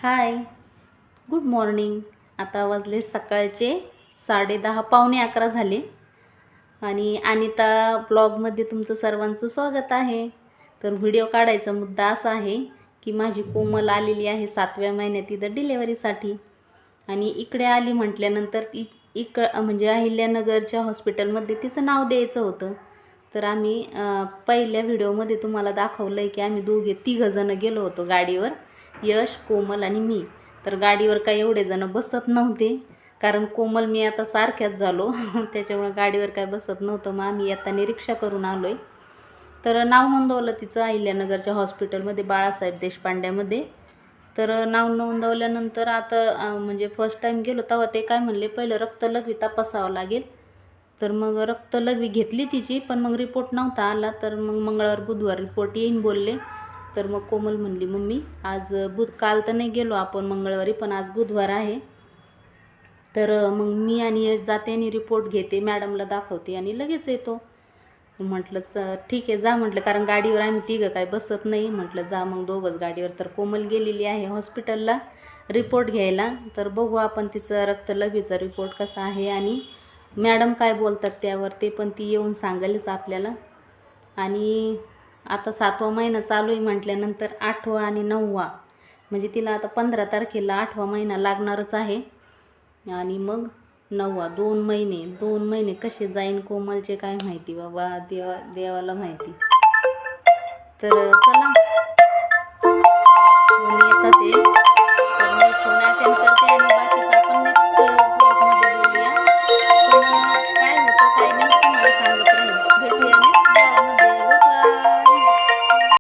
हाय, good morning. आता वाजले सकाळचे 10:30, पावणे 11 झाले. आणि अनिता ब्लॉगमध्ये तुमचं सर्वांचं स्वागत आहे. तर व्हिडिओ काढायचा मुद्दा असा आहे की माझी कोमल आलेली आहे 7व्या महिन्यात इथं डिलेवरीसाठी. आणि इकडे आली म्हटल्यानंतर म्हणजे अहिल्यानगरच्या हॉस्पिटलमध्ये तिचं नाव द्यायचं होतं. तर आम्ही पहिल्या व्हिडिओमध्ये तुम्हाला दाखवलं आहे की आम्ही तिघंजणं गेलो होतो गाडीवर, यश, कोमल आणि मी. तर गाडीवर काही एवढे जण बसत नव्हते, कारण कोमल मी आता सारख्याच झालो त्याच्यामुळे गाडीवर काय बसत नव्हतं. मग आम्ही येताना रिक्षा करून आलो आहे. तर नाव नोंदवलं तिचं अहिल्यानगरच्या हॉस्पिटलमध्ये, बाळासाहेब देशपांड्यामध्ये. तर नाव नोंदवल्यानंतर आता म्हणजे फर्स्ट टाईम गेलो तेव्हा ते काय म्हणले, पहिलं रक्तलघवी तपासावं लागेल. तर मग रक्तलघवी घेतली तिची, पण मग रिपोर्ट नव्हता आला. तर मग मंगळवार बुधवार रिपोर्ट येईन बोलले. तर मग कोमल म्हणली, मम्मी आज काल तर नाही गेलो आपण मंगळवारी, पण आज बुधवार आहे. तर मग मी आणि यश जाते आणि रिपोर्ट घेते, मॅडमला दाखवते आणि लगेच येतो. म्हटलं ठीक आहे जा म्हटलं, कारण गाडीवर आम्ही तिघं काय बसत नाही. म्हटलं जा मग दोघंच गाडीवर. तर कोमल गेलेली आहे हॉस्पिटलला रिपोर्ट घ्यायला. तर बघू आपण तिचं रक्तलघवीचा रिपोर्ट कसा आहे आणि मॅडम काय बोलतात त्यावर, ते पण ती येऊन सांगेलच आपल्याला. आणि आता 7वा महिना चालू आहे म्हटल्यानंतर 8वा आणि 9वा, म्हणजे तिला आता 15 तारखेला 8वा महिना लागणारच आहे. आणि मग 9वा, 2 महिने कसे जाईन कोमलचे काय माहिती बाबा, देवाला माहिती. तर चला